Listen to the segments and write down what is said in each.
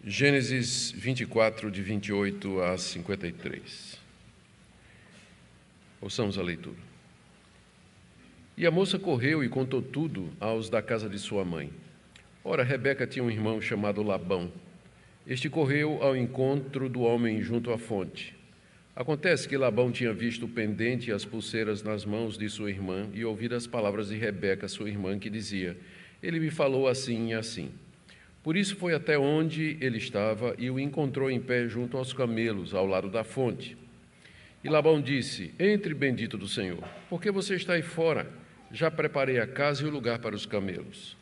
Gênesis 24, de 28 a 53. Ouçamos a leitura. E a moça correu e contou tudo aos da casa de sua mãe. Ora, Rebeca tinha um irmão chamado Labão. Este correu ao encontro do homem junto à fonte. Acontece que Labão tinha visto o pendente e as pulseiras nas mãos de sua irmã e ouvido as palavras de Rebeca, sua irmã, que dizia: ele me falou assim e assim. Por isso foi até onde ele estava e o encontrou em pé junto aos camelos, ao lado da fonte. E Labão disse: entre, bendito do Senhor, porque você está aí fora? Já preparei a casa e o lugar para os camelos.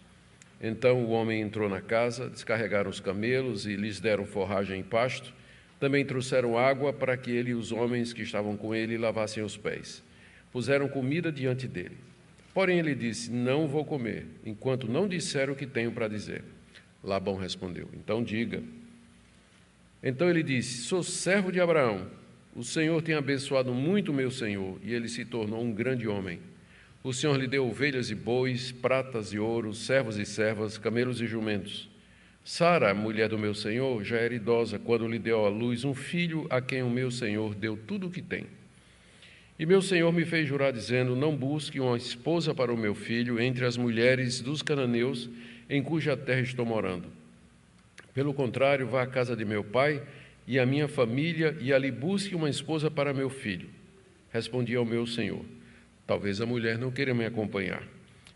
Então o homem entrou na casa, descarregaram os camelos e lhes deram forragem e pasto. Também trouxeram água para que ele e os homens que estavam com ele lavassem os pés. Puseram comida diante dele. Porém ele disse: não vou comer, enquanto não disser o que tenho para dizer. Labão respondeu: então diga. Então ele disse: sou servo de Abraão. O Senhor tem abençoado muito meu senhor, e ele se tornou um grande homem. O Senhor lhe deu ovelhas e bois, pratas e ouro, servos e servas, camelos e jumentos. Sara, mulher do meu senhor, já era idosa quando lhe deu à luz um filho a quem o meu senhor deu tudo o que tem. E meu senhor me fez jurar, dizendo: não busque uma esposa para o meu filho entre as mulheres dos cananeus, em cuja terra estou morando. Pelo contrário, vá à casa de meu pai e à minha família, e ali busque uma esposa para meu filho. Respondi ao meu senhor: talvez a mulher não queira me acompanhar.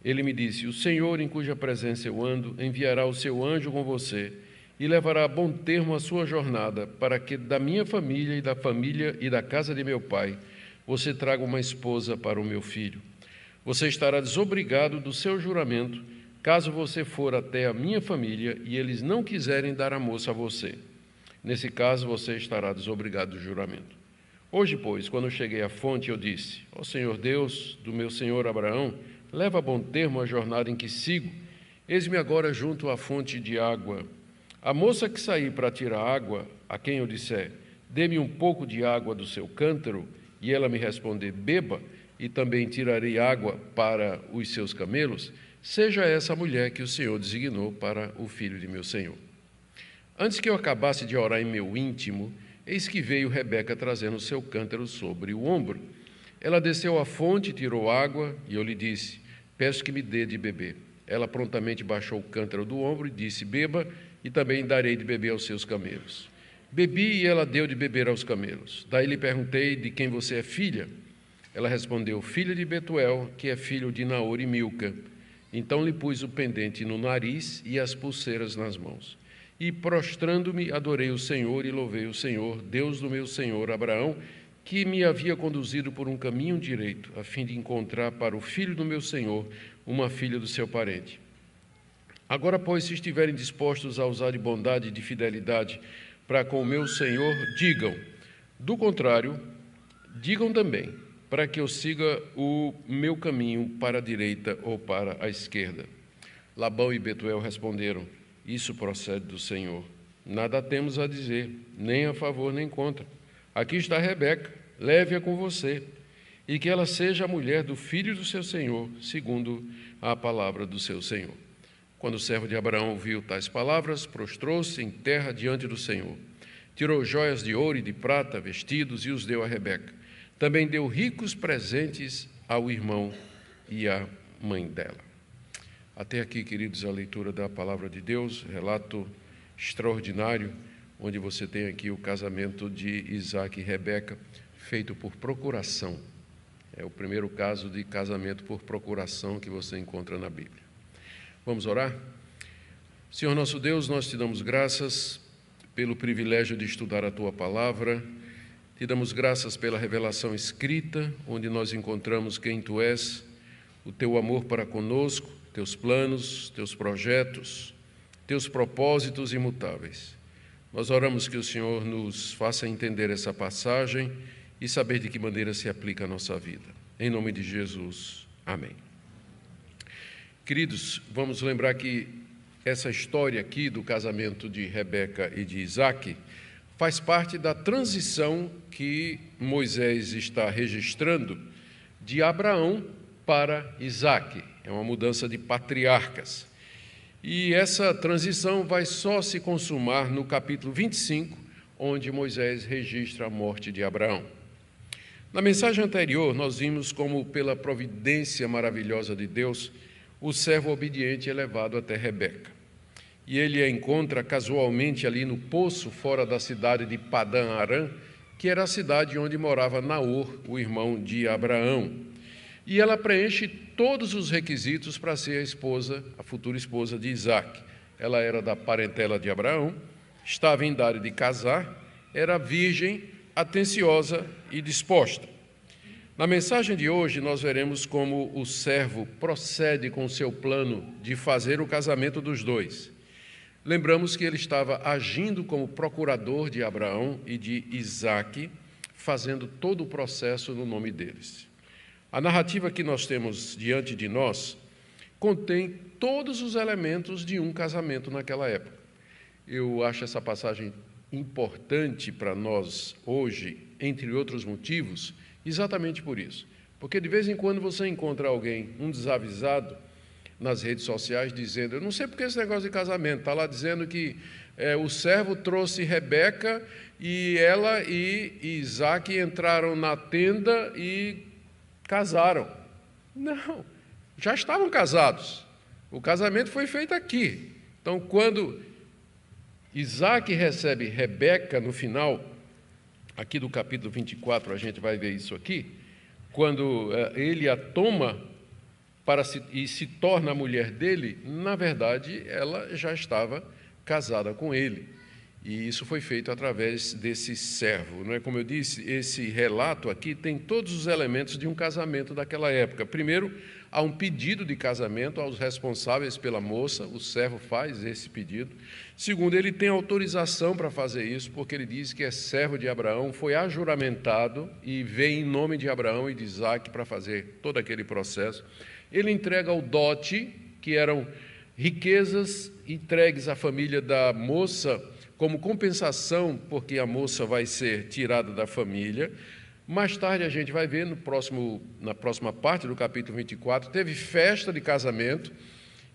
Ele me disse: o Senhor, em cuja presença eu ando, enviará o seu anjo com você e levará a bom termo a sua jornada, para que da minha família e da família e da casa de meu pai você traga uma esposa para o meu filho. Você estará desobrigado do seu juramento, caso você for até a minha família e eles não quiserem dar a moça a você. Nesse caso, você estará desobrigado do juramento. Hoje, pois, quando eu cheguei à fonte, eu disse: ó Senhor Deus do meu senhor Abraão, leva a bom termo a jornada em que sigo. Eis-me agora junto à fonte de água. A moça que sair para tirar água, a quem eu disser: dê-me um pouco de água do seu cântaro, e ela me responder: beba, e também tirarei água para os seus camelos, seja essa a mulher que o Senhor designou para o filho de meu senhor. Antes que eu acabasse de orar em meu íntimo, eis que veio Rebeca trazendo o seu cântaro sobre o ombro. Ela desceu à fonte, tirou água, e eu lhe disse: peço que me dê de beber. Ela prontamente baixou o cântaro do ombro e disse: beba, e também darei de beber aos seus camelos. Bebi, e ela deu de beber aos camelos. Daí lhe perguntei: de quem você é filha? Ela respondeu: filha de Betuel, que é filho de Naor e Milca. Então lhe pus o pendente no nariz e as pulseiras nas mãos. E, prostrando-me, adorei o Senhor e louvei o Senhor, Deus do meu senhor Abraão, que me havia conduzido por um caminho direito, a fim de encontrar para o filho do meu senhor uma filha do seu parente. Agora, pois, se estiverem dispostos a usar de bondade e de fidelidade para com o meu senhor, digam. Do contrário, digam também, para que eu siga o meu caminho para a direita ou para a esquerda. Labão e Betuel responderam: isso procede do Senhor. Nada temos a dizer, nem a favor nem contra. Aqui está Rebeca, leve-a com você, e que ela seja a mulher do filho do seu senhor, segundo a palavra do seu senhor. Quando o servo de Abraão ouviu tais palavras, prostrou-se em terra diante do Senhor. Tirou joias de ouro e de prata, vestidos, e os deu a Rebeca. Também deu ricos presentes ao irmão e à mãe dela. Até aqui, queridos, a leitura da palavra de Deus, relato extraordinário, onde você tem aqui o casamento de Isaac e Rebeca, feito por procuração. É o primeiro caso de casamento por procuração que você encontra na Bíblia. Vamos orar? Senhor nosso Deus, nós te damos graças pelo privilégio de estudar a Tua palavra, te damos graças pela revelação escrita, onde nós encontramos quem Tu és, o Teu amor para conosco, Teus planos, Teus projetos, Teus propósitos imutáveis. Nós oramos que o Senhor nos faça entender essa passagem e saber de que maneira se aplica a nossa vida. Em nome de Jesus, amém. Queridos, vamos lembrar que essa história aqui do casamento de Rebeca e de Isaac faz parte da transição que Moisés está registrando de Abraão para Isaac. É uma mudança de patriarcas. E essa transição vai só se consumar no capítulo 25, onde Moisés registra a morte de Abraão. Na mensagem anterior, nós vimos como, pela providência maravilhosa de Deus, o servo obediente é levado até Rebeca. E ele a encontra casualmente ali no poço, fora da cidade de Padã Arã, que era a cidade onde morava Naor, o irmão de Abraão. E ela preenche todos os requisitos para ser a futura esposa de Isaque. Ela era da parentela de Abraão, estava em idade de casar, era virgem, atenciosa e disposta. Na mensagem de hoje, nós veremos como o servo procede com seu plano de fazer o casamento dos dois. Lembramos que ele estava agindo como procurador de Abraão e de Isaque, fazendo todo o processo no nome deles. A narrativa que nós temos diante de nós contém todos os elementos de um casamento naquela época. Eu acho essa passagem importante para nós hoje, entre outros motivos, exatamente por isso. Porque de vez em quando você encontra alguém, um desavisado, nas redes sociais, dizendo, eu não sei porque esse negócio de casamento, está lá dizendo que o servo trouxe Rebeca e ela e Isaque entraram na tenda e casaram. Não, já estavam casados. O casamento foi feito aqui. Então, quando Isaque recebe Rebeca no final, aqui do capítulo 24, a gente vai ver isso aqui, quando ele a toma e se torna a mulher dele, na verdade, ela já estava casada com ele. E isso foi feito através desse servo. Não é? Como eu disse, esse relato aqui tem todos os elementos de um casamento daquela época. Primeiro, há um pedido de casamento aos responsáveis pela moça, o servo faz esse pedido. Segundo, ele tem autorização para fazer isso, porque ele diz que é servo de Abraão, foi ajuramentado e vem em nome de Abraão e de Isaque para fazer todo aquele processo. Ele entrega o dote, que eram riquezas entregues à família da moça como compensação, porque a moça vai ser tirada da família. Mais tarde a gente vai ver, na próxima parte do capítulo 24, teve festa de casamento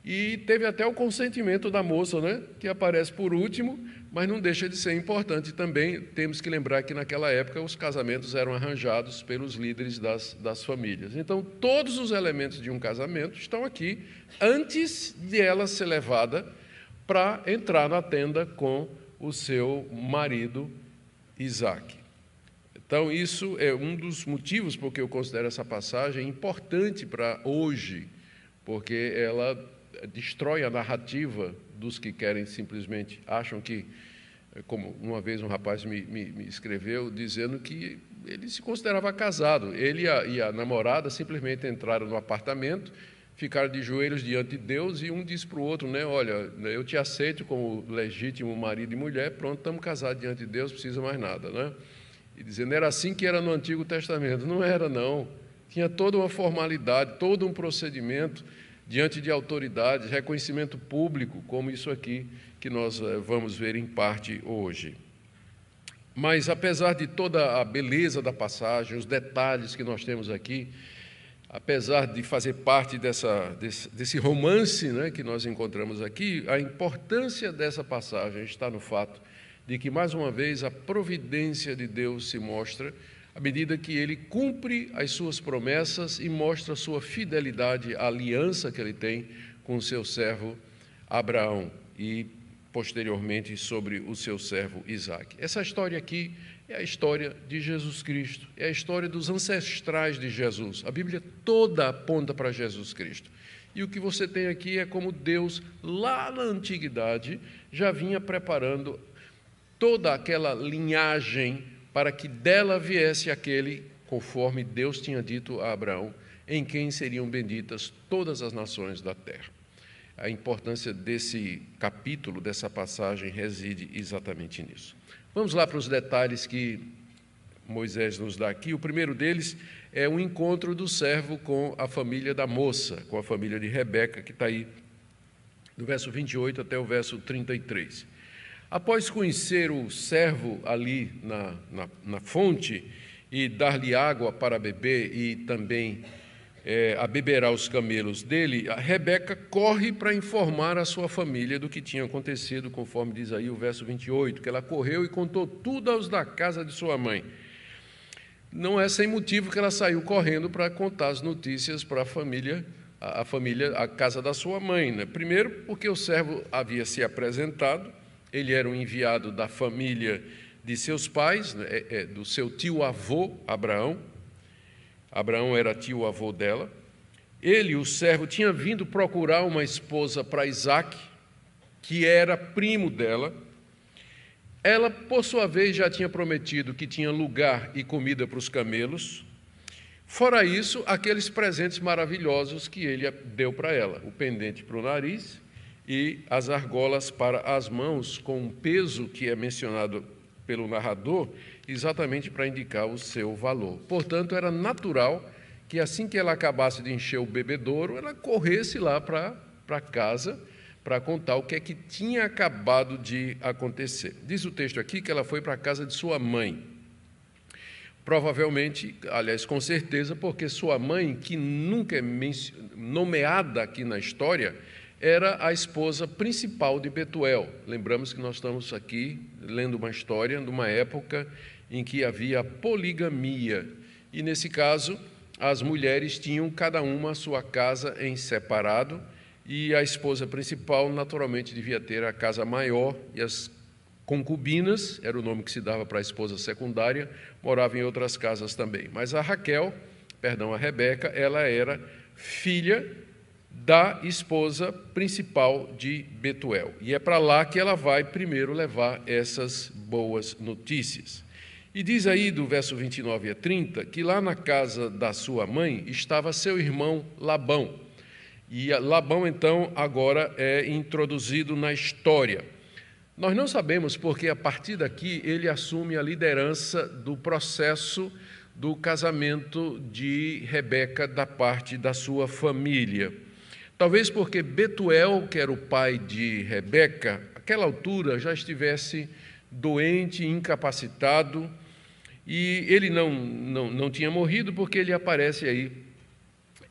e teve até o consentimento da moça, né, que aparece por último, mas não deixa de ser importante também. Temos que lembrar que naquela época os casamentos eram arranjados pelos líderes das famílias. Então, todos os elementos de um casamento estão aqui antes de ela ser levada para entrar na tenda com o seu marido Isaque. Então, isso é um dos motivos porque eu considero essa passagem importante para hoje, porque ela destrói a narrativa dos que querem simplesmente, acham que, como uma vez um rapaz me escreveu, dizendo que ele se considerava casado. Ele e a namorada simplesmente entraram no apartamento, ficaram de joelhos diante de Deus e um disse para o outro, né, olha, eu te aceito como legítimo marido e mulher, pronto, estamos casados diante de Deus, não precisa mais nada, né? E dizendo, era assim que era no Antigo Testamento. Não era, não. Tinha toda uma formalidade, todo um procedimento diante de autoridades, reconhecimento público, como isso aqui que nós vamos ver em parte hoje. Mas, apesar de toda a beleza da passagem, os detalhes que nós temos aqui, apesar de fazer parte desse romance, né, que nós encontramos aqui, a importância dessa passagem está no fato de que, mais uma vez, a providência de Deus se mostra à medida que ele cumpre as suas promessas e mostra a sua fidelidade à aliança que ele tem com o seu servo Abraão e, posteriormente, sobre o seu servo Isaque. Essa história aqui é a história de Jesus Cristo, é a história dos ancestrais de Jesus. A Bíblia toda aponta para Jesus Cristo. E o que você tem aqui é como Deus, lá na antiguidade, já vinha preparando toda aquela linhagem para que dela viesse aquele, conforme Deus tinha dito a Abraão, em quem seriam benditas todas as nações da terra. A importância desse capítulo, dessa passagem, reside exatamente nisso. Vamos lá para os detalhes que Moisés nos dá aqui. O primeiro deles é o encontro do servo com a família da moça, com a família de Rebeca, que está aí do verso 28 até o verso 33. Após conhecer o servo ali na fonte e dar-lhe água para beber e também abeberar os camelos dele, a Rebeca corre para informar a sua família do que tinha acontecido, conforme diz aí o verso 28, que ela correu e contou tudo aos da casa de sua mãe. Não é sem motivo que ela saiu correndo para contar as notícias para a família, a casa da sua mãe, né? Primeiro, porque o servo havia se apresentado, ele era um enviado da família de seus pais, né? Do seu tio-avô, Abraão. Abraão era tio-avô dela. Ele, o servo, tinha vindo procurar uma esposa para Isaque, que era primo dela. Ela, por sua vez, já tinha prometido que tinha lugar e comida para os camelos. Fora isso, aqueles presentes maravilhosos que ele deu para ela, o pendente para o nariz e as argolas para as mãos, com um peso que é mencionado pelo narrador, exatamente para indicar o seu valor. Portanto, era natural que assim que ela acabasse de encher o bebedouro, ela corresse lá para casa para contar o que é que tinha acabado de acontecer. Diz o texto aqui que ela foi para a casa de sua mãe. Provavelmente, aliás, com certeza, porque sua mãe, que nunca é nomeada aqui na história, era a esposa principal de Betuel. Lembramos que nós estamos aqui lendo uma história de uma época em que havia poligamia. E, nesse caso, as mulheres tinham cada uma a sua casa em separado, e a esposa principal, naturalmente, devia ter a casa maior, e as concubinas, era o nome que se dava para a esposa secundária, moravam em outras casas também. Mas a Rebeca, ela era filha da esposa principal de Betuel. E é para lá que ela vai primeiro levar essas boas notícias. E diz aí, do verso 29 a 30, que lá na casa da sua mãe estava seu irmão Labão. E Labão, então, agora é introduzido na história. Nós não sabemos porque, a partir daqui, ele assume a liderança do processo do casamento de Rebeca da parte da sua família. Talvez porque Betuel, que era o pai de Rebeca, àquela altura já estivesse doente, incapacitado, e ele não tinha morrido, porque ele aparece aí,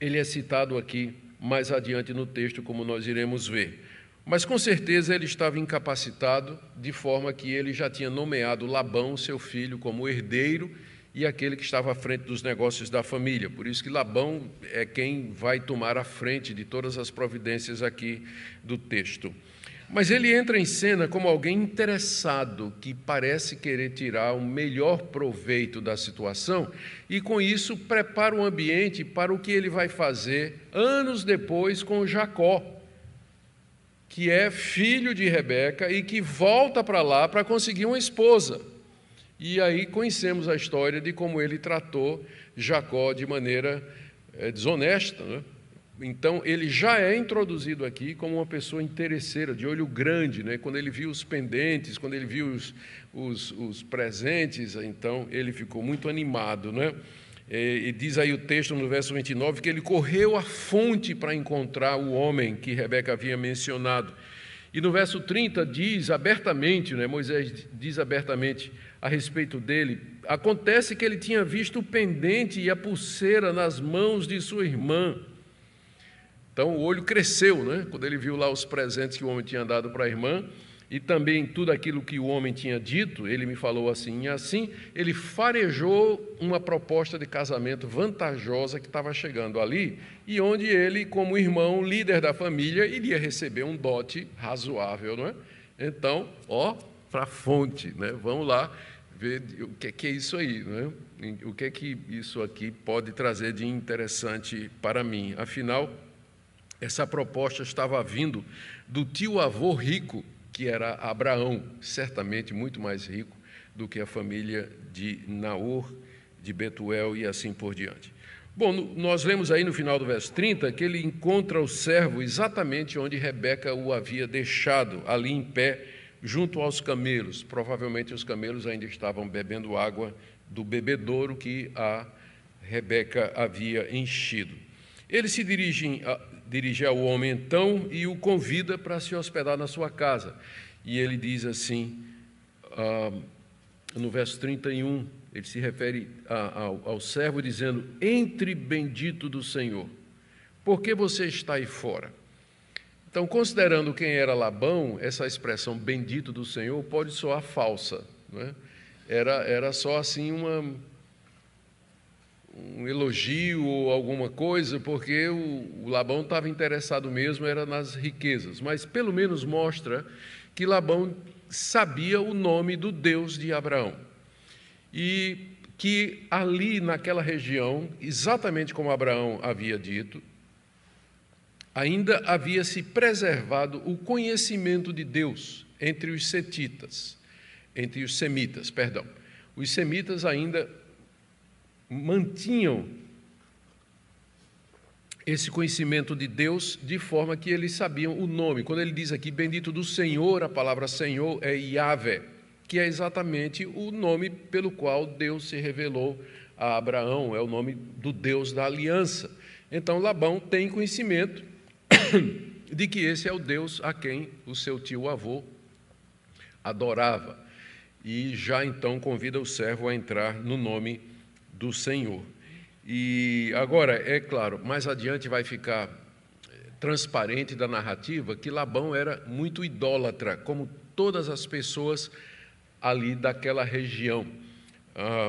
ele é citado aqui mais adiante no texto, como nós iremos ver. Mas, com certeza, ele estava incapacitado, de forma que ele já tinha nomeado Labão, seu filho, como herdeiro e aquele que estava à frente dos negócios da família. Por isso que Labão é quem vai tomar a frente de todas as providências aqui do texto. Mas ele entra em cena como alguém interessado, que parece querer tirar o melhor proveito da situação e, com isso, prepara o ambiente para o que ele vai fazer anos depois com Jacó, que é filho de Rebeca e que volta para lá para conseguir uma esposa. E aí conhecemos a história de como ele tratou Jacó de maneira desonesta, né? Então, ele já é introduzido aqui como uma pessoa interesseira, de olho grande, né? Quando ele viu os pendentes, quando ele viu os presentes, então ele ficou muito animado, né? E diz aí o texto no verso 29 que ele correu à fonte para encontrar o homem que Rebeca havia mencionado. E no verso 30 diz abertamente, né? Moisés diz abertamente a respeito dele, acontece que ele tinha visto o pendente e a pulseira nas mãos de sua irmã. Então, o olho cresceu, né? Quando ele viu lá os presentes que o homem tinha dado para a irmã, e também tudo aquilo que o homem tinha dito, ele me falou assim e assim, ele farejou uma proposta de casamento vantajosa que estava chegando ali, e onde ele, como irmão, líder da família, iria receber um dote razoável, não é? Então, para a fonte, né? Vamos lá ver o que é isso aí, não é? O que é que isso aqui pode trazer de interessante para mim. Afinal, essa proposta estava vindo do tio-avô rico, que era Abraão, certamente muito mais rico do que a família de Naor, de Betuel e assim por diante. Bom, nós lemos aí no final do verso 30 que ele encontra o servo exatamente onde Rebeca o havia deixado, ali em pé, junto aos camelos. Provavelmente os camelos ainda estavam bebendo água do bebedouro que a Rebeca havia enchido. Ele se dirige ao homem então e o convida para se hospedar na sua casa. E ele diz assim, no verso 31, Ele se refere ao servo dizendo: entre bendito do Senhor, por que você está aí fora? Então, considerando quem era Labão, essa expressão bendito do Senhor pode soar falsa, não é? Era só assim um elogio ou alguma coisa, porque o Labão estava interessado mesmo era nas riquezas, mas pelo menos mostra que Labão sabia o nome do Deus de Abraão e que ali naquela região, exatamente como Abraão havia dito, ainda havia se preservado o conhecimento de Deus entre os semitas, perdão. Os semitas ainda mantinham esse conhecimento de Deus de forma que eles sabiam o nome. Quando ele diz aqui, bendito do Senhor, a palavra Senhor é Yahvé, que é exatamente o nome pelo qual Deus se revelou a Abraão, é o nome do Deus da aliança. Então, Labão tem conhecimento de que esse é o Deus a quem o seu tio-avô adorava. E já então convida o servo a entrar no nome do Senhor. E agora, é claro, mais adiante vai ficar transparente da narrativa que Labão era muito idólatra, como todas as pessoas ali daquela região.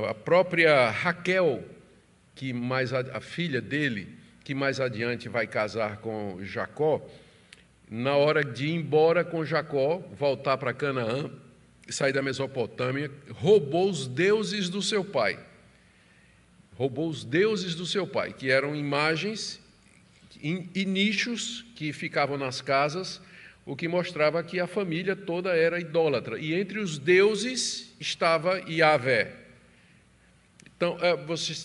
A própria Raquel, a filha dele, que mais adiante vai casar com Jacó, na hora de ir embora com Jacó, voltar para Canaã, sair da Mesopotâmia, roubou os deuses do seu pai. Roubou os deuses do seu pai, que eram imagens e nichos que ficavam nas casas, o que mostrava que a família toda era idólatra. E entre os deuses estava Yahvé. Então,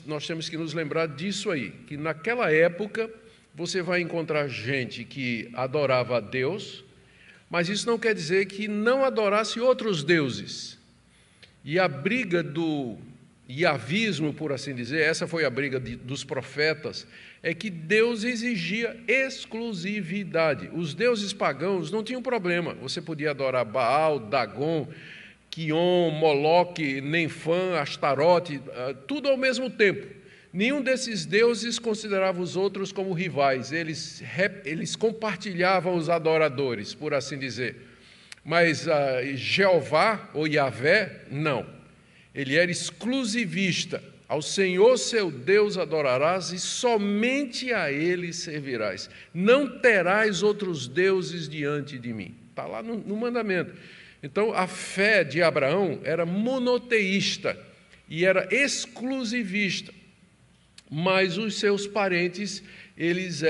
nós temos que nos lembrar disso aí, que naquela época você vai encontrar gente que adorava a Deus, mas isso não quer dizer que não adorasse outros deuses. E a briga do iavismo, por assim dizer, essa foi a briga dos profetas, é que Deus exigia exclusividade. Os deuses pagãos não tinham problema, você podia adorar Baal, Dagon, Quion, Moloque, Nenfã, Astarote, tudo ao mesmo tempo. Nenhum desses deuses considerava os outros como rivais, eles compartilhavam os adoradores, por assim dizer. Mas Jeová, ou Yahvé, não. Ele era exclusivista. Ao Senhor seu Deus adorarás e somente a Ele servirás. Não terás outros deuses diante de mim. Está lá no mandamento. Então, a fé de Abraão era monoteísta e era exclusivista. Mas os seus parentes, eles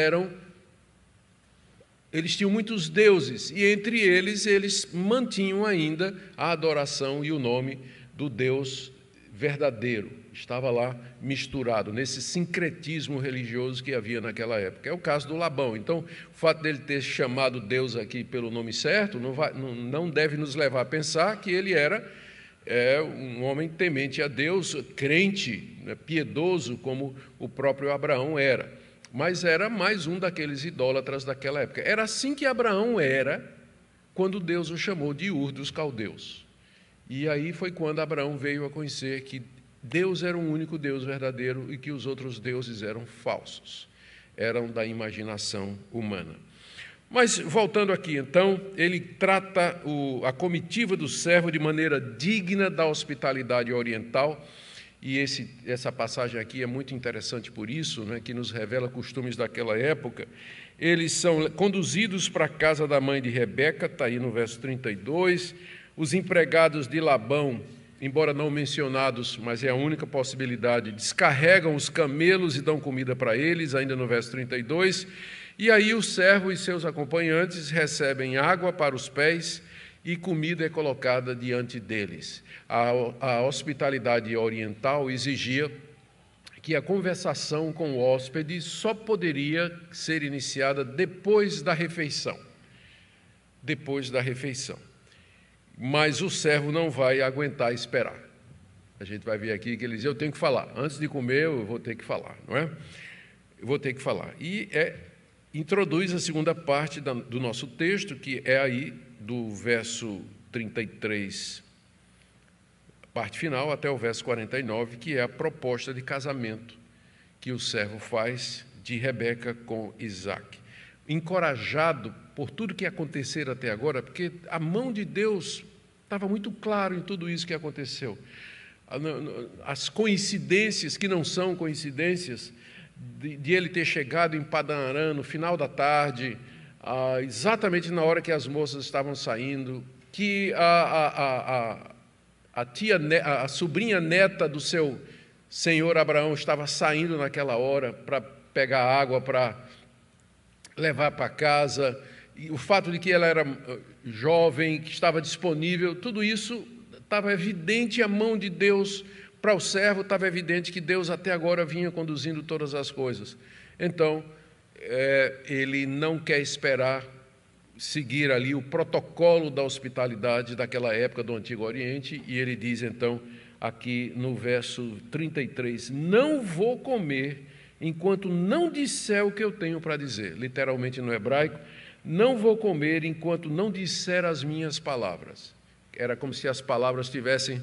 tinham muitos deuses, e entre eles mantinham ainda a adoração e o nome do Deus verdadeiro. Estava lá misturado, nesse sincretismo religioso que havia naquela época. É o caso do Labão. Então, o fato dele ter chamado Deus aqui pelo nome certo não deve nos levar a pensar que ele era um homem temente a Deus, crente, piedoso, como o próprio Abraão era. Mas era mais um daqueles idólatras daquela época. Era assim que Abraão era quando Deus o chamou de Ur dos Caldeus. E aí foi quando Abraão veio a conhecer que Deus era um único Deus verdadeiro e que os outros deuses eram falsos, eram da imaginação humana. Mas, voltando aqui, então, ele trata a comitiva do servo de maneira digna da hospitalidade oriental, e essa passagem aqui é muito interessante por isso, né, que nos revela costumes daquela época. Eles são conduzidos para a casa da mãe de Rebeca, está aí no verso 32, os empregados de Labão, embora não mencionados, mas é a única possibilidade, descarregam os camelos e dão comida para eles, ainda no verso 32, e aí o servo e seus acompanhantes recebem água para os pés e comida é colocada diante deles. A hospitalidade oriental exigia que a conversação com o hóspede só poderia ser iniciada depois da refeição. Depois da refeição. Mas o servo não vai aguentar esperar. A gente vai ver aqui que ele diz, eu tenho que falar. Antes de comer, eu vou ter que falar, não é? Eu vou ter que falar. E introduz a segunda parte do nosso texto, que é aí do verso 33 parte final, até o verso 49, que é a proposta de casamento que o servo faz de Rebeca com Isaque. Encorajado por tudo que aconteceu até agora, porque a mão de Deus estava muito claro em tudo isso que aconteceu. As coincidências que não são coincidências, de ele ter chegado em Padan Aram no final da tarde, exatamente na hora que as moças estavam saindo, que a sobrinha neta do seu senhor Abraão estava saindo naquela hora para pegar água para levar para casa, e o fato de que ela era jovem, que estava disponível, tudo isso estava evidente, a mão de Deus para o servo, estava evidente que Deus até agora vinha conduzindo todas as coisas. Então, ele não quer esperar seguir ali o protocolo da hospitalidade daquela época do Antigo Oriente, e ele diz então, aqui no verso 33, não vou comer enquanto não disser o que eu tenho para dizer. Literalmente no hebraico, não vou comer enquanto não disser as minhas palavras. Era como se as palavras estivessem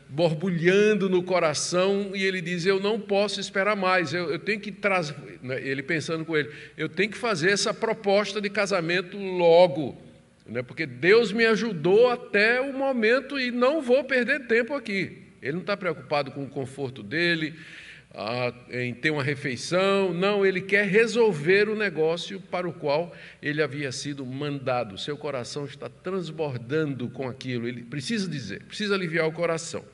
borbulhando no coração, e ele diz, eu não posso esperar mais, eu tenho que trazer, ele pensando com ele, eu tenho que fazer essa proposta de casamento logo, porque Deus me ajudou até o momento e não vou perder tempo aqui. Ele não está preocupado com o conforto dele, em ter uma refeição, não, ele quer resolver o negócio para o qual ele havia sido mandado. Seu coração está transbordando com aquilo, ele precisa dizer, precisa aliviar o coração.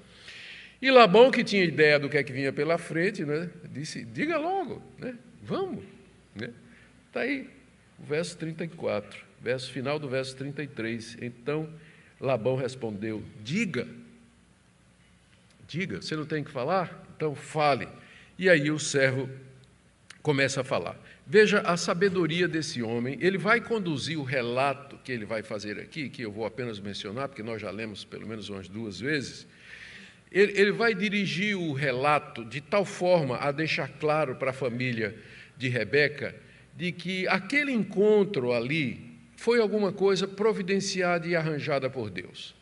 E Labão, que tinha ideia do que é que vinha pela frente, disse, diga logo, vamos. Está aí, o verso 34, final do verso 33. Então Labão respondeu, diga, você não tem que falar? Então fale. E aí o servo começa a falar. Veja a sabedoria desse homem, ele vai conduzir o relato que ele vai fazer aqui, que eu vou apenas mencionar, porque nós já lemos pelo menos umas 2 vezes. Ele vai dirigir o relato de tal forma a deixar claro para a família de Rebeca, de que aquele encontro ali foi alguma coisa providenciada e arranjada por Deus.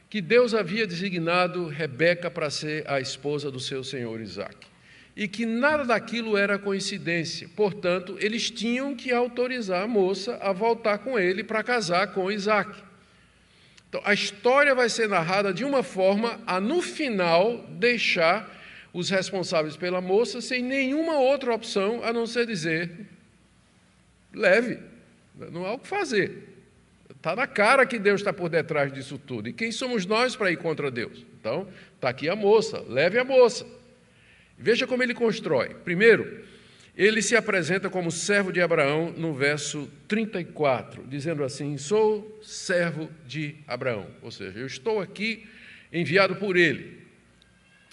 Que Deus havia designado Rebeca para ser a esposa do seu senhor Isaque. E que nada daquilo era coincidência. Portanto, eles tinham que autorizar a moça a voltar com ele para casar com Isaque. Então, a história vai ser narrada de uma forma a, no final, deixar os responsáveis pela moça sem nenhuma outra opção a não ser dizer, leve, não há o que fazer. Está na cara que Deus está por detrás disso tudo. E quem somos nós para ir contra Deus? Então, está aqui a moça, leve a moça. Veja como ele constrói. Primeiro, ele se apresenta como servo de Abraão no verso 34, dizendo assim, sou servo de Abraão. Ou seja, eu estou aqui enviado por ele.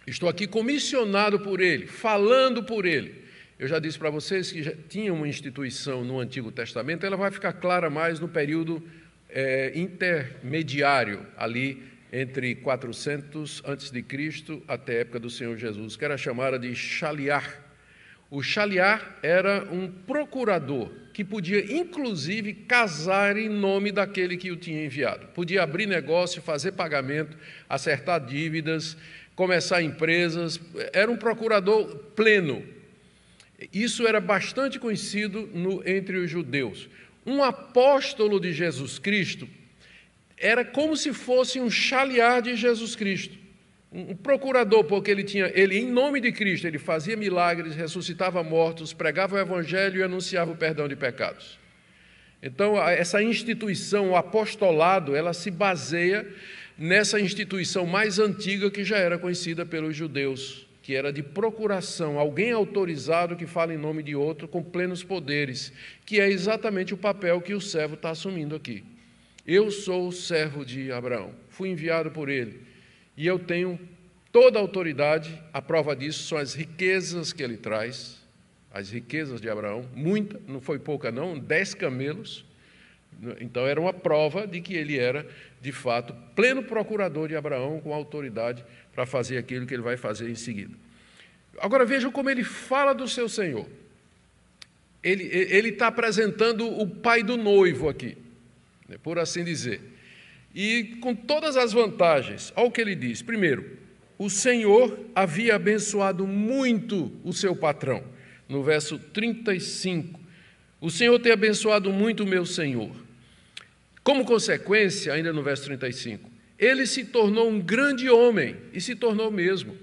Estou aqui comissionado por ele, falando por ele. Eu já disse para vocês que já tinha uma instituição no Antigo Testamento, ela vai ficar clara mais no período intermediário, ali entre 400 a.C. até a época do Senhor Jesus, que era chamada de Shaliar. O Shaliar era um procurador que podia, inclusive, casar em nome daquele que o tinha enviado. Podia abrir negócio, fazer pagamento, acertar dívidas, começar empresas. Era um procurador pleno. Isso era bastante conhecido entre os judeus. Um apóstolo de Jesus Cristo era como se fosse um Shaliar de Jesus Cristo, um procurador, porque ele em nome de Cristo, ele fazia milagres, ressuscitava mortos, pregava o evangelho e anunciava o perdão de pecados. Então, essa instituição, o apostolado, ela se baseia nessa instituição mais antiga que já era conhecida pelos judeus, que era de procuração, alguém autorizado que fala em nome de outro com plenos poderes, que é exatamente o papel que o servo está assumindo aqui. Eu sou o servo de Abraão, fui enviado por ele, e eu tenho toda a autoridade. A prova disso são as riquezas que ele traz, as riquezas de Abraão, muita, não foi pouca não, 10 camelos. Então era uma prova de que ele era, de fato, pleno procurador de Abraão, com autoridade para fazer aquilo que ele vai fazer em seguida. Agora vejam como ele fala do seu Senhor. Ele está apresentando o pai do noivo aqui, por assim dizer. e com todas as vantagens. Olha o que ele diz. Primeiro, o Senhor havia abençoado muito o seu patrão. No verso 35, o Senhor tem abençoado muito o meu senhor. Como consequência, ainda no verso 35, ele se tornou um grande homem, e se tornou mesmo.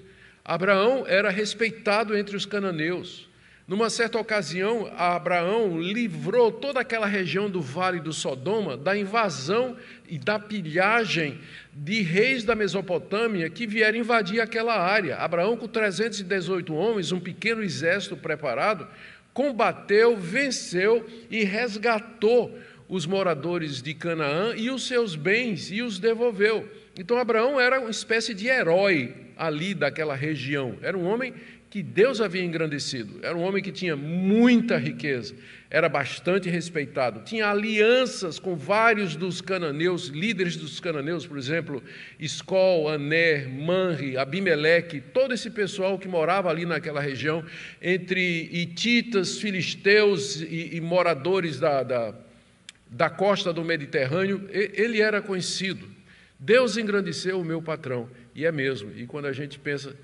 Abraão era respeitado entre os cananeus. Numa certa ocasião, Abraão livrou toda aquela região do Vale do Sodoma da invasão e da pilhagem de reis da Mesopotâmia que vieram invadir aquela área. Abraão, com 318 homens, um pequeno exército preparado, combateu, venceu e resgatou os moradores de Canaã e os seus bens e os devolveu. Então, Abraão era uma espécie de herói ali daquela região. Era um homem que Deus havia engrandecido. Era um homem que tinha muita riqueza, era bastante respeitado, tinha alianças com vários dos cananeus, líderes dos cananeus, por exemplo, Escol, Aner, Manre, Abimeleque, todo esse pessoal que morava ali naquela região, entre hititas, filisteus e moradores da costa do Mediterrâneo. Ele era conhecido. Deus engrandeceu o meu patrão, e é mesmo. E quando a gente pensa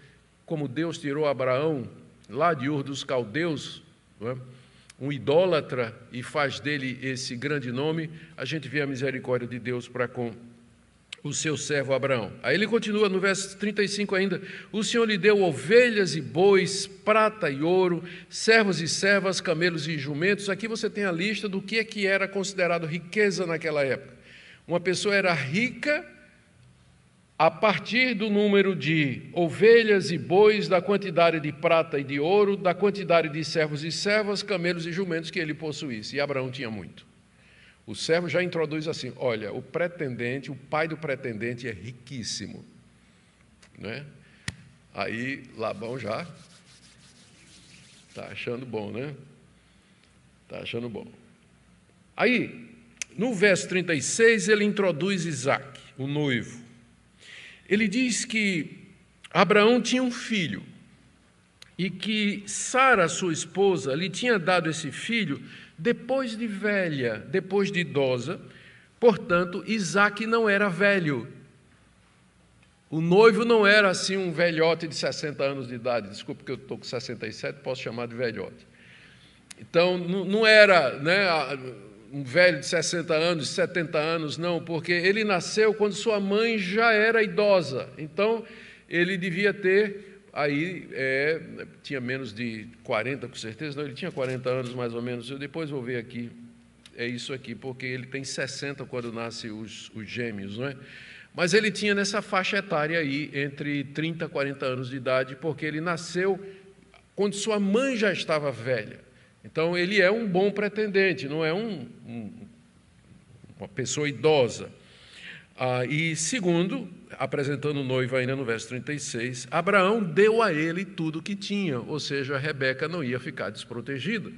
como Deus tirou Abraão lá de Ur dos Caldeus, não é? Um idólatra, e faz dele esse grande nome, a gente vê a misericórdia de Deus para com o seu servo Abraão. Aí ele continua no verso 35 ainda: o Senhor lhe deu ovelhas e bois, prata e ouro, servos e servas, camelos e jumentos. Aqui você tem a lista do que era considerado riqueza naquela época. Uma pessoa era rica a partir do número de ovelhas e bois, da quantidade de prata e de ouro, da quantidade de servos e servas, camelos e jumentos que ele possuísse. E Abraão tinha muito. O servo já introduz assim: olha, o pretendente, o pai do pretendente é riquíssimo, né? Aí Labão já está achando bom, né? Está achando bom. Aí, no verso 36, ele introduz Isaque, o noivo. Ele diz que Abraão tinha um filho e que Sara, sua esposa, lhe tinha dado esse filho depois de velha, depois de idosa. Portanto, Isaque não era velho. O noivo não era assim um velhote de 60 anos de idade. Desculpe que eu estou com 67, posso chamar de velhote. Então, não era, né, um velho de 60 anos, 70 anos, não, porque ele nasceu quando sua mãe já era idosa. Então, ele devia ter, aí, tinha menos de 40, com certeza, não, ele tinha 40 anos mais ou menos. Eu depois vou ver aqui, é isso aqui, porque ele tem 60 quando nascem os gêmeos, não é? Mas ele tinha nessa faixa etária aí, entre 30 e 40 anos de idade, porque ele nasceu quando sua mãe já estava velha. Então, ele é um bom pretendente, não é uma pessoa idosa. E segundo, apresentando o noivo ainda no verso 36, Abraão deu a ele tudo o que tinha, ou seja, a Rebeca não ia ficar desprotegida,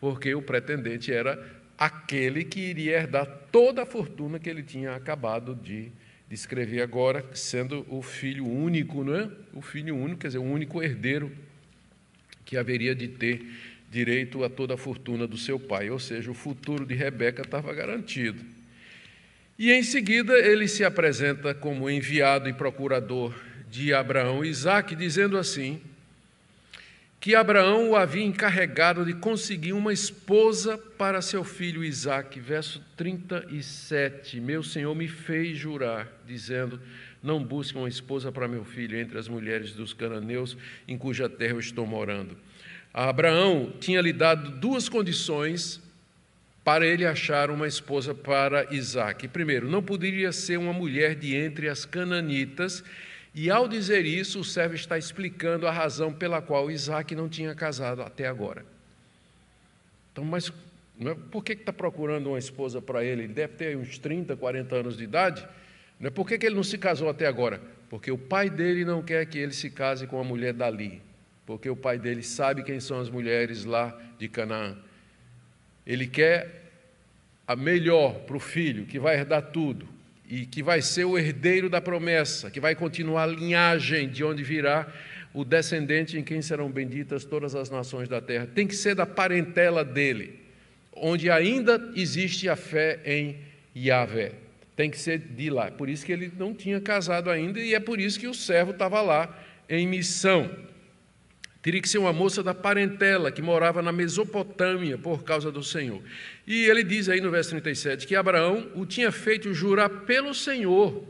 porque o pretendente era aquele que iria herdar toda a fortuna que ele tinha acabado de descrever agora, sendo o filho único, não é? O filho único, quer dizer, o único herdeiro que haveria de ter direito a toda a fortuna do seu pai, ou seja, o futuro de Rebeca estava garantido. E em seguida ele se apresenta como enviado e procurador de Abraão e Isaque, dizendo assim, que Abraão o havia encarregado de conseguir uma esposa para seu filho Isaque. Verso 37, meu Senhor me fez jurar, dizendo, não busque uma esposa para meu filho entre as mulheres dos cananeus, em cuja terra eu estou morando. Abraão tinha lhe dado duas condições para ele achar uma esposa para Isaque. Primeiro, não poderia ser uma mulher de entre as cananitas, e ao dizer isso, o servo está explicando a razão pela qual Isaque não tinha casado até agora. Então, mas por que está procurando uma esposa para ele? Ele deve ter uns 30, 40 anos de idade. Por que ele não se casou até agora? Porque o pai dele não quer que ele se case com uma mulher dali. Porque o pai dele sabe quem são as mulheres lá de Canaã. Ele quer a melhor para o filho, que vai herdar tudo, e que vai ser o herdeiro da promessa, que vai continuar a linhagem de onde virá o descendente em quem serão benditas todas as nações da terra. Tem que ser da parentela dele, onde ainda existe a fé em Yahvé. Tem que ser de lá. Por isso que ele não tinha casado ainda, e é por isso que o servo estava lá em missão. Teria que ser uma moça da parentela, que morava na Mesopotâmia, por causa do Senhor. E ele diz aí no verso 37, que Abraão o tinha feito jurar pelo Senhor,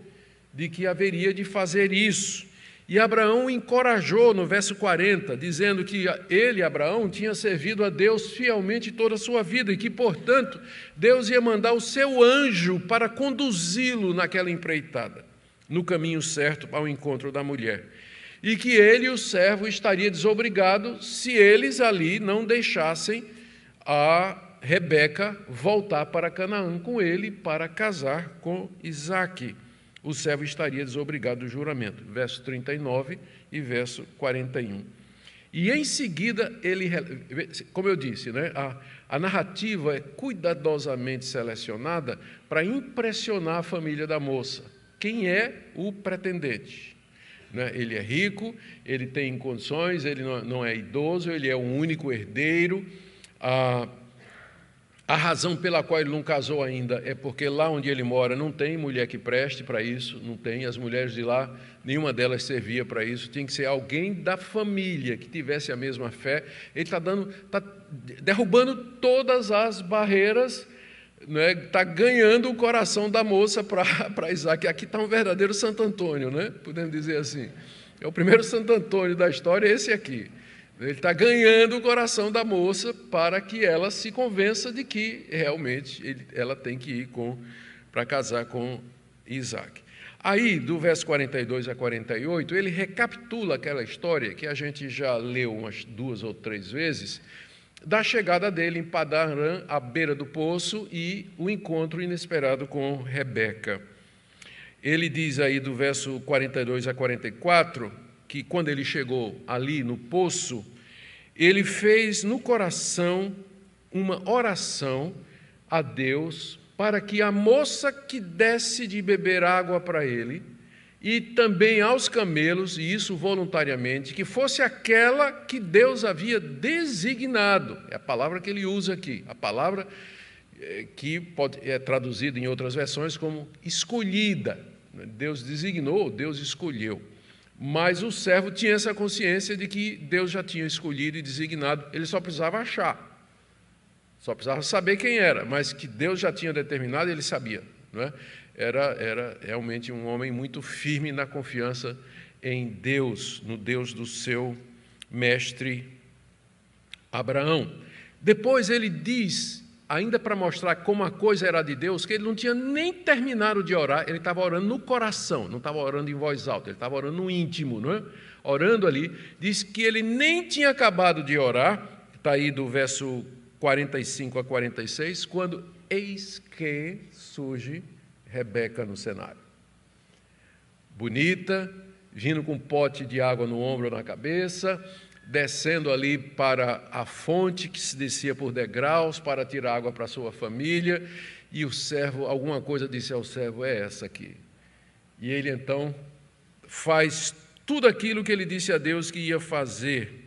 de que haveria de fazer isso. E Abraão o encorajou no verso 40, dizendo que ele, Abraão, tinha servido a Deus fielmente toda a sua vida e que, portanto, Deus ia mandar o seu anjo para conduzi-lo naquela empreitada, no caminho certo ao encontro da mulher. E que ele, o servo, estaria desobrigado se eles ali não deixassem a Rebeca voltar para Canaã com ele para casar com Isaque. O servo estaria desobrigado do juramento. Verso 39 e verso 41. E em seguida, ele, como eu disse, né, a narrativa é cuidadosamente selecionada para impressionar a família da moça. Quem é o pretendente? Né? Ele é rico, ele tem condições, ele não é idoso, ele é o único herdeiro. A razão pela qual ele não casou ainda é porque lá onde ele mora não tem mulher que preste para isso, não tem. As mulheres de lá, nenhuma delas servia para isso. Tinha que ser alguém da família que tivesse a mesma fé. Ele está derrubando todas as barreiras, né? Está ganhando o coração da moça para Isaque. Aqui está um verdadeiro Santo Antônio, né? Podemos dizer assim. É o primeiro Santo Antônio da história, esse aqui. Ele está ganhando o coração da moça para que ela se convença de que realmente ela tem que ir para casar com Isaque. Aí, do verso 42 a 48, ele recapitula aquela história que a gente já leu umas 2 ou 3 vezes, da chegada dele em Padan-Aram, à beira do poço, e o encontro inesperado com Rebeca. Ele diz aí do verso 42 a 44, que quando ele chegou ali no poço, ele fez no coração uma oração a Deus para que a moça que desse de beber água para ele, e também aos camelos, e isso voluntariamente, que fosse aquela que Deus havia designado. É a palavra que ele usa aqui, a palavra que é traduzida em outras versões como escolhida. Deus designou, Deus escolheu. Mas o servo tinha essa consciência de que Deus já tinha escolhido e designado, ele só precisava achar, só precisava saber quem era, mas que Deus já tinha determinado, ele sabia. Não é? Era realmente um homem muito firme na confiança em Deus, no Deus do seu mestre Abraão. Depois ele diz, ainda para mostrar como a coisa era de Deus, que ele não tinha nem terminado de orar, ele estava orando no coração, não estava orando em voz alta, ele estava orando no íntimo, não é? Orando ali, diz que ele nem tinha acabado de orar, está aí do verso 45 a 46, quando eis que surge Rebeca no cenário. Bonita, vindo com um pote de água no ombro ou na cabeça, descendo ali para a fonte que se descia por degraus para tirar água para a sua família, e o servo, alguma coisa disse ao servo, é essa aqui. E ele então faz tudo aquilo que ele disse a Deus que ia fazer,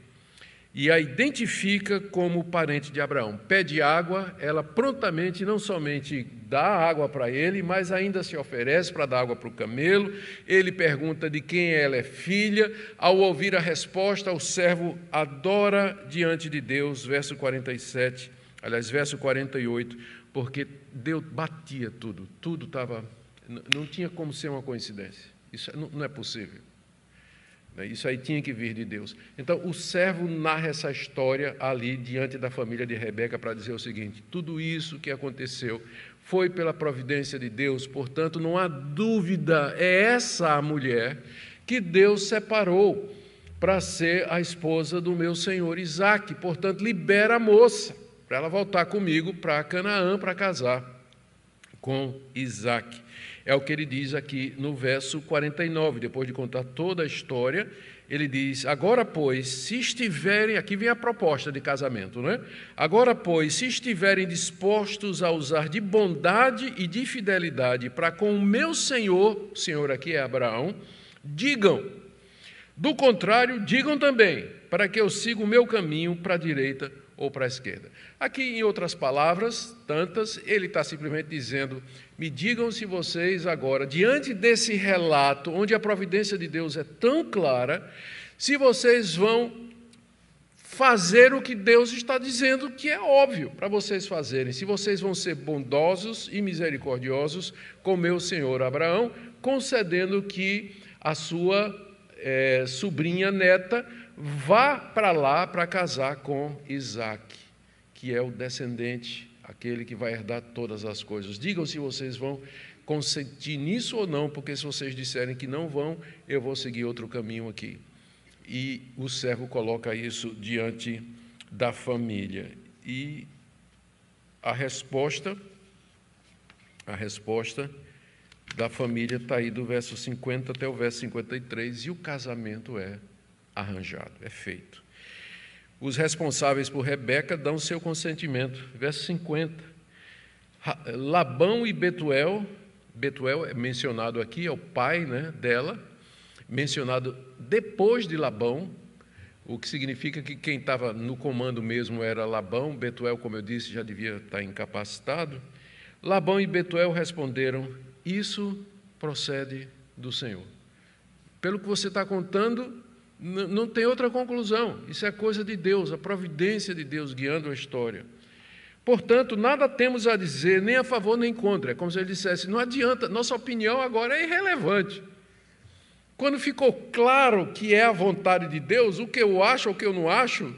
e a identifica como parente de Abraão. Pede água, ela prontamente não somente dá água para ele, mas ainda se oferece para dar água para o camelo. Ele pergunta de quem ela é filha. Ao ouvir a resposta, o servo adora diante de Deus, verso 47, aliás, verso 48, porque Deus batia tudo estava, não tinha como ser uma coincidência, isso não é possível. Isso aí tinha que vir de Deus. Então, o servo narra essa história ali diante da família de Rebeca para dizer o seguinte: tudo isso que aconteceu foi pela providência de Deus, portanto, não há dúvida, é essa a mulher que Deus separou para ser a esposa do meu senhor Isaque. Portanto, libera a moça para ela voltar comigo para Canaã para casar com Isaque. É o que ele diz aqui no verso 49, depois de contar toda a história, ele diz, agora, pois, se estiverem, aqui vem a proposta de casamento, né? Agora, pois, se estiverem dispostos a usar de bondade e de fidelidade para com o meu senhor, o senhor aqui é Abraão, digam, do contrário, digam também, para que eu siga o meu caminho para a direita ou para a esquerda. Aqui, em outras palavras, tantas, ele está simplesmente dizendo: me digam se vocês agora, diante desse relato, onde a providência de Deus é tão clara, se vocês vão fazer o que Deus está dizendo que é óbvio para vocês fazerem, se vocês vão ser bondosos e misericordiosos com meu senhor Abraão, concedendo que a sua sobrinha neta vá para lá para casar com Isaac, que é o descendente, aquele que vai herdar todas as coisas. Digam se vocês vão consentir nisso ou não, porque se vocês disserem que não vão, eu vou seguir outro caminho aqui. E o servo coloca isso diante da família. E a resposta da família está aí do verso 50 até o verso 53, e o casamento é arranjado, é feito. Os responsáveis por Rebeca dão seu consentimento. Verso 50. Labão e Betuel é mencionado aqui, é o pai, dela, mencionado depois de Labão, o que significa que quem estava no comando mesmo era Labão. Betuel, como eu disse, já devia estar incapacitado. Labão e Betuel responderam: isso procede do Senhor. Pelo que você está contando, não tem outra conclusão. Isso é coisa de Deus, a providência de Deus guiando a história. Portanto, nada temos a dizer, nem a favor nem contra. É como se ele dissesse: não adianta, nossa opinião agora é irrelevante. Quando ficou claro que é a vontade de Deus, o que eu acho ou o que eu não acho,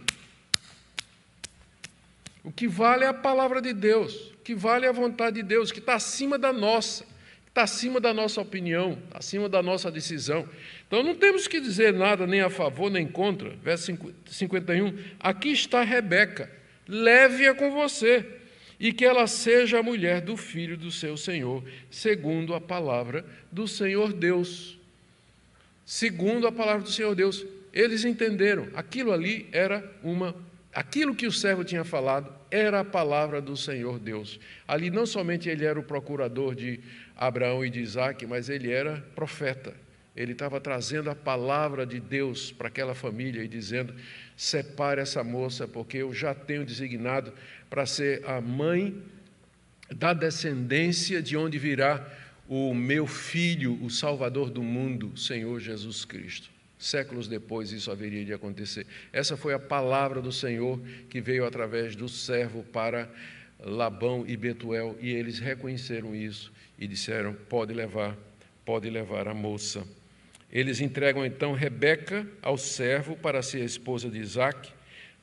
o que vale é a palavra de Deus, o que vale é a vontade de Deus, que está acima da nossa, está acima da nossa opinião, acima da nossa decisão. Então não temos que dizer nada nem a favor nem contra. Verso 51, aqui está Rebeca, leve-a com você, e que ela seja a mulher do filho do seu Senhor, segundo a palavra do Senhor Deus. Segundo a palavra do Senhor Deus. Eles entenderam, aquilo ali era aquilo que o servo tinha falado era a palavra do Senhor Deus. Ali não somente ele era o procurador de Abraão e de Isaac, mas ele era profeta. Ele estava trazendo a palavra de Deus para aquela família e dizendo: separe essa moça, porque eu já tenho designado para ser a mãe da descendência de onde virá o meu filho, o Salvador do mundo, Senhor Jesus Cristo. Séculos depois isso haveria de acontecer. Essa foi a palavra do Senhor que veio através do servo para Labão e Betuel, e eles reconheceram isso e disseram: pode levar a moça. Eles entregam então Rebeca ao servo para ser a esposa de Isaac.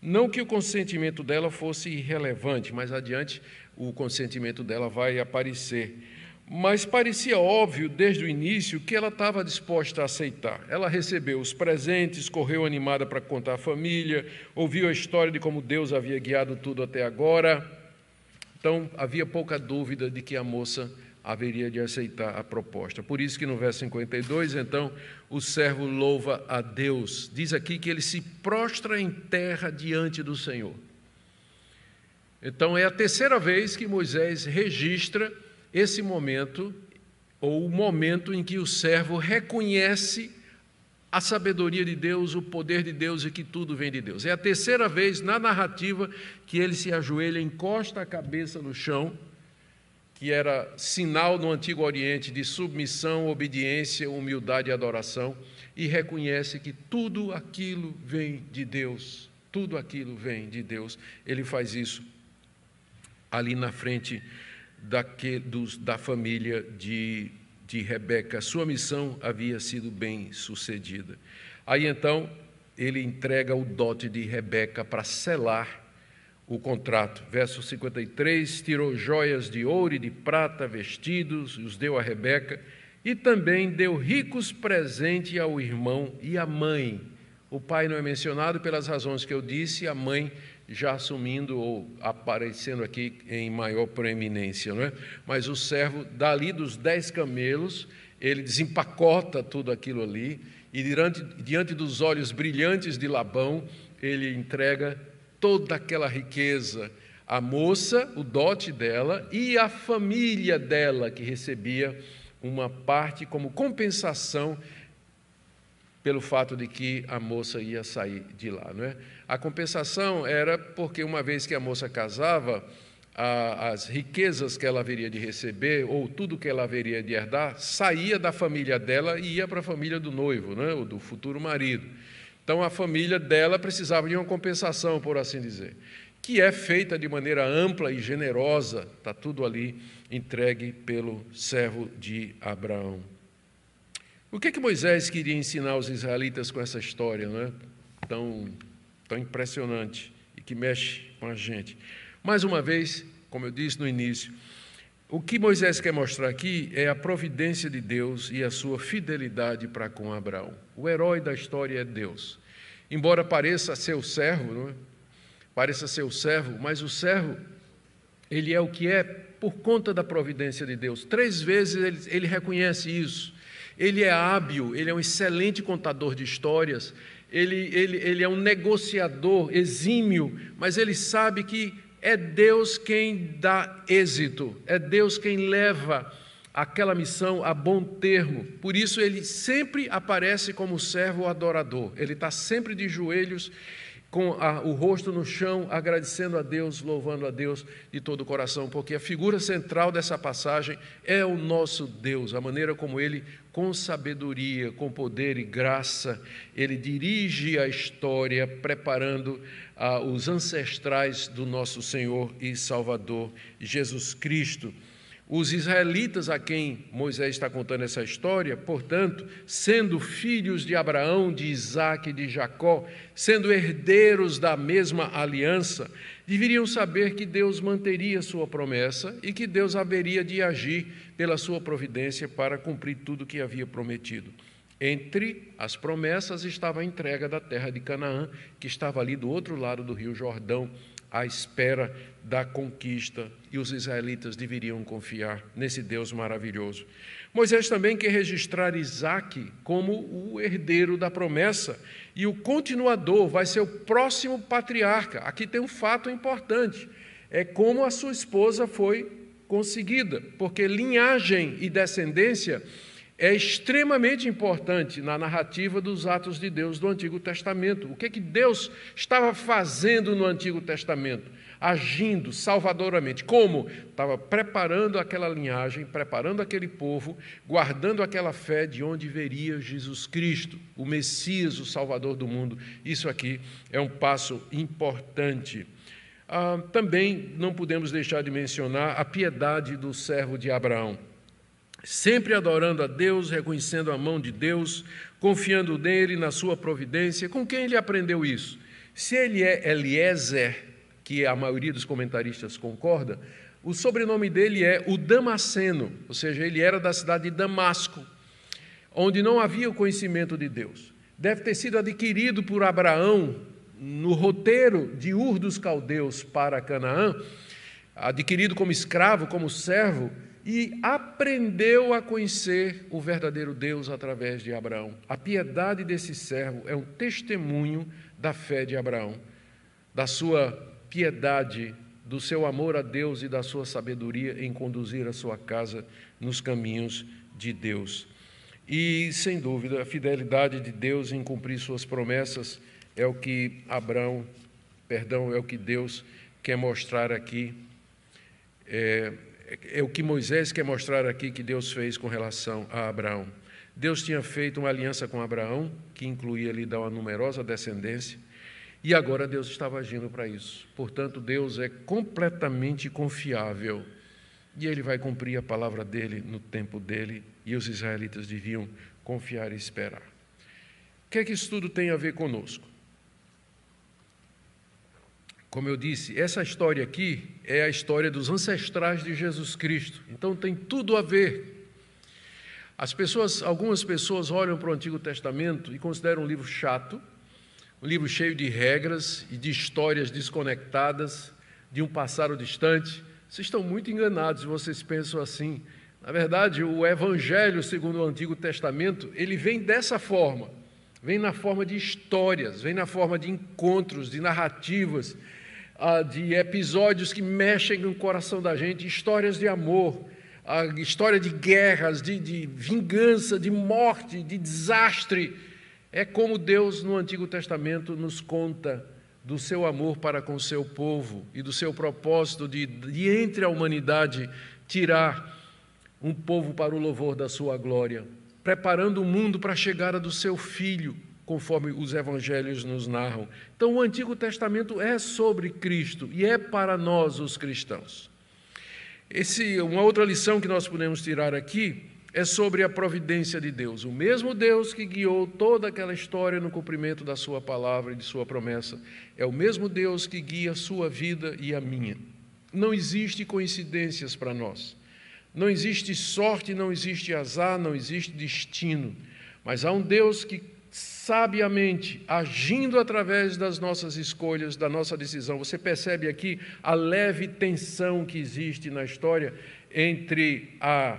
Não que o consentimento dela fosse irrelevante, mais adiante o consentimento dela vai aparecer. Mas parecia óbvio desde o início que ela estava disposta a aceitar. Ela recebeu os presentes, correu animada para contar à família, ouviu a história de como Deus havia guiado tudo até agora. Então, havia pouca dúvida de que a moça haveria de aceitar a proposta. Por isso que no verso 52, então, o servo louva a Deus. Diz aqui que ele se prostra em terra diante do Senhor. Então, é a terceira vez que Moisés registra esse momento, ou o momento em que o servo reconhece a sabedoria de Deus, o poder de Deus e que tudo vem de Deus. É a terceira vez na narrativa que ele se ajoelha, encosta a cabeça no chão, que era sinal no Antigo Oriente de submissão, obediência, humildade e adoração, e reconhece que tudo aquilo vem de Deus. Tudo aquilo vem de Deus. Ele faz isso ali na frente da família de Rebeca. Sua missão havia sido bem sucedida. Aí então ele entrega o dote de Rebeca para selar o contrato. Verso 53, tirou joias de ouro e de prata, vestidos, e os deu a Rebeca, e também deu ricos presentes ao irmão e à mãe. O pai não é mencionado pelas razões que eu disse, a mãe já assumindo ou aparecendo aqui em maior proeminência, não é? Mas o servo, dali dos 10 camelos, ele desempacota tudo aquilo ali, e diante dos olhos brilhantes de Labão, ele entrega toda aquela riqueza à moça, o dote dela, e à família dela, que recebia uma parte como compensação pelo fato de que a moça ia sair de lá, não é? A compensação era porque, uma vez que a moça casava, as riquezas que ela haveria de receber, ou tudo que ela haveria de herdar, saía da família dela e ia para a família do noivo, né, ou do futuro marido. Então, a família dela precisava de uma compensação, por assim dizer, que é feita de maneira ampla e generosa, está tudo ali entregue pelo servo de Abraão. O que Moisés queria ensinar aos israelitas com essa história, não é? Tão impressionante e que mexe com a gente? Mais uma vez, como eu disse no início, o que Moisés quer mostrar aqui é a providência de Deus e a sua fidelidade para com Abraão. O herói da história é Deus. Embora pareça ser o servo, não é? Pareça ser o servo, mas o servo, ele é o que é por conta da providência de Deus. 3 vezes ele reconhece isso. Ele é hábil, ele é um excelente contador de histórias, ele é um negociador exímio, mas ele sabe que é Deus quem dá êxito, é Deus quem leva aquela missão a bom termo. Por isso ele sempre aparece como servo adorador, ele está sempre de joelhos, com o rosto no chão, agradecendo a Deus, louvando a Deus de todo o coração, porque a figura central dessa passagem é o nosso Deus, a maneira como Ele, com sabedoria, com poder e graça, Ele dirige a história, preparando os ancestrais do nosso Senhor e Salvador, Jesus Cristo. Os israelitas a quem Moisés está contando essa história, portanto, sendo filhos de Abraão, de Isaque e de Jacó, sendo herdeiros da mesma aliança, deveriam saber que Deus manteria sua promessa e que Deus haveria de agir pela sua providência para cumprir tudo o que havia prometido. Entre as promessas estava a entrega da terra de Canaã, que estava ali do outro lado do rio Jordão, à espera da conquista, e os israelitas deveriam confiar nesse Deus maravilhoso. Moisés também quer registrar Isaque como o herdeiro da promessa, e o continuador vai ser o próximo patriarca. Aqui tem um fato importante, é como a sua esposa foi conseguida, porque linhagem e descendência é extremamente importante na narrativa dos atos de Deus do Antigo Testamento. O que Deus estava fazendo no Antigo Testamento? Agindo salvadoramente. Como? Estava preparando aquela linhagem, preparando aquele povo, guardando aquela fé de onde veria Jesus Cristo, o Messias, o Salvador do mundo. Isso aqui é um passo importante. Também não podemos deixar de mencionar a piedade do servo de Abraão. Sempre adorando a Deus, reconhecendo a mão de Deus, confiando nele, na sua providência. Com quem ele aprendeu isso? Se ele é Eliezer, que a maioria dos comentaristas concorda, o sobrenome dele é o Damasceno, ou seja, ele era da cidade de Damasco, onde não havia o conhecimento de Deus. Deve ter sido adquirido por Abraão no roteiro de Ur dos Caldeus para Canaã, adquirido como escravo, como servo, e aprendeu a conhecer o verdadeiro Deus através de Abraão. A piedade desse servo é um testemunho da fé de Abraão, da sua piedade, do seu amor a Deus e da sua sabedoria em conduzir a sua casa nos caminhos de Deus. E, sem dúvida, a fidelidade de Deus em cumprir suas promessas é o que é o que Deus quer mostrar aqui, é o que Moisés quer mostrar aqui que Deus fez com relação a Abraão. Deus tinha feito uma aliança com Abraão, que incluía lhe dar uma numerosa descendência, e agora Deus estava agindo para isso. Portanto, Deus é completamente confiável, e Ele vai cumprir a palavra dEle no tempo dEle, e os israelitas deviam confiar e esperar. O que é que isso tudo tem a ver conosco? Como eu disse, essa história aqui é a história dos ancestrais de Jesus Cristo. Então tem tudo a ver. Algumas pessoas olham para o Antigo Testamento e consideram um livro chato, um livro cheio de regras e de histórias desconectadas, de um passado distante. Vocês estão muito enganados se vocês pensam assim. Na verdade, o Evangelho, segundo o Antigo Testamento, ele vem dessa forma. Vem na forma de histórias, vem na forma de encontros, de narrativas, de episódios que mexem no coração da gente, histórias de amor, história de guerras, de vingança, de morte, de desastre. É como Deus, no Antigo Testamento, nos conta do seu amor para com o seu povo e do seu propósito de entre a humanidade, tirar um povo para o louvor da sua glória, preparando o mundo para a chegada do seu Filho, conforme os evangelhos nos narram. Então, o Antigo Testamento é sobre Cristo e é para nós, os cristãos. Uma outra lição que nós podemos tirar aqui é sobre a providência de Deus. O mesmo Deus que guiou toda aquela história no cumprimento da sua palavra e de sua promessa, é o mesmo Deus que guia a sua vida e a minha. Não existe coincidências para nós. Não existe sorte, não existe azar, não existe destino. Mas há um Deus que, sabiamente, agindo através das nossas escolhas, da nossa decisão. Você percebe aqui a leve tensão que existe na história entre a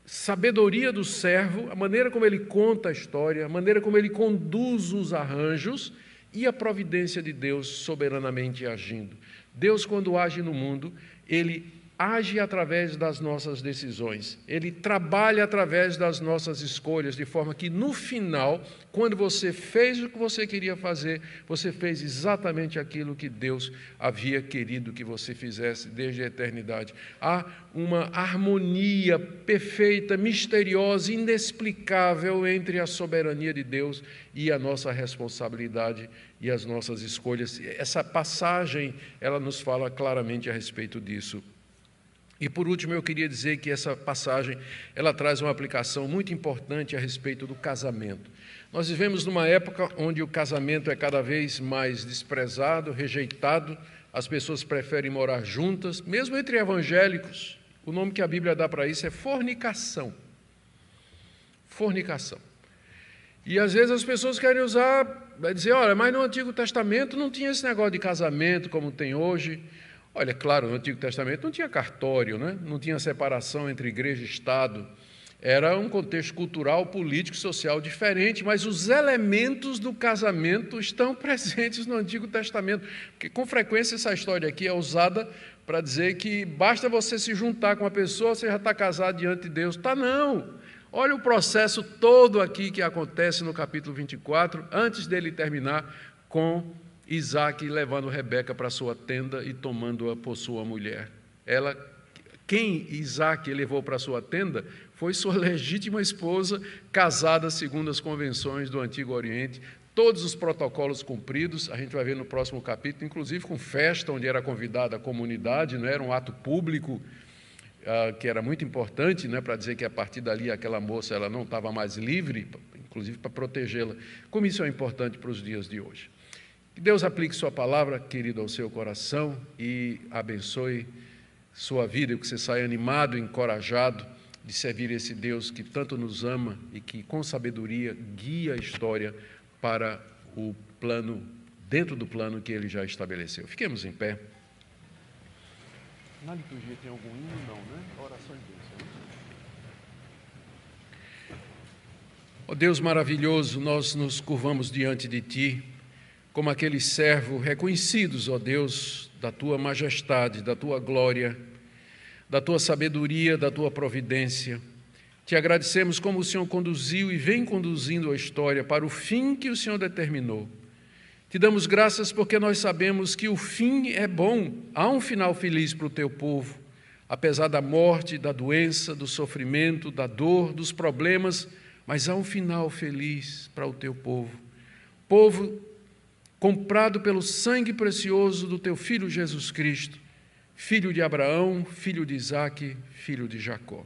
sabedoria do servo, a maneira como ele conta a história, a maneira como ele conduz os arranjos e a providência de Deus soberanamente agindo. Deus, quando age no mundo, ele age através das nossas decisões, ele trabalha através das nossas escolhas, de forma que, no final, quando você fez o que você queria fazer, você fez exatamente aquilo que Deus havia querido que você fizesse desde a eternidade. Há uma harmonia perfeita, misteriosa, inexplicável entre a soberania de Deus e a nossa responsabilidade e as nossas escolhas. Essa passagem, ela nos fala claramente a respeito disso. E, por último, eu queria dizer que essa passagem, ela traz uma aplicação muito importante a respeito do casamento. Nós vivemos numa época onde o casamento é cada vez mais desprezado, rejeitado, as pessoas preferem morar juntas, mesmo entre evangélicos. O nome que a Bíblia dá para isso é fornicação. Fornicação. E, às vezes, as pessoas querem vai dizer, olha, mas no Antigo Testamento não tinha esse negócio de casamento como tem hoje. Olha, claro, no Antigo Testamento não tinha cartório, né? Não tinha separação entre igreja e Estado. Era um contexto cultural, político, social diferente, mas os elementos do casamento estão presentes no Antigo Testamento. Porque, com frequência, essa história aqui é usada para dizer que basta você se juntar com uma pessoa, você já está casado diante de Deus. Tá, não! Olha o processo todo aqui que acontece no capítulo 24, antes dele terminar com Isaque levando Rebeca para sua tenda e tomando-a por sua mulher. Quem Isaque levou para sua tenda foi sua legítima esposa, casada segundo as convenções do Antigo Oriente, todos os protocolos cumpridos, a gente vai ver no próximo capítulo, inclusive com festa, onde era convidada a comunidade, não era um ato público, que era muito importante, né, para dizer que a partir dali aquela moça ela não estava mais livre, inclusive para protegê-la. Como isso é importante para os dias de hoje. Que Deus aplique sua palavra, querido, ao seu coração e abençoe sua vida, e que você saia animado, encorajado de servir esse Deus que tanto nos ama e que, com sabedoria, guia a história para o plano, dentro do plano que Ele já estabeleceu. Fiquemos em pé. Na liturgia tem algum hino? Não, né? Oração em Deus. Ó Deus maravilhoso, nós nos curvamos diante de Ti, como aquele servo, reconhecidos, ó Deus, da Tua majestade, da Tua glória, da Tua sabedoria, da Tua providência. Te agradecemos como o Senhor conduziu e vem conduzindo a história para o fim que o Senhor determinou. Te damos graças porque nós sabemos que o fim é bom, há um final feliz para o Teu povo, apesar da morte, da doença, do sofrimento, da dor, dos problemas, mas há um final feliz para o Teu povo. Povo comprado pelo sangue precioso do Teu Filho Jesus Cristo, filho de Abraão, filho de Isaque, filho de Jacó.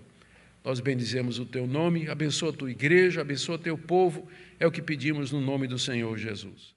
Nós bendizemos o Teu nome, abençoa a Tua igreja, abençoa o Teu povo, é o que pedimos no nome do Senhor Jesus.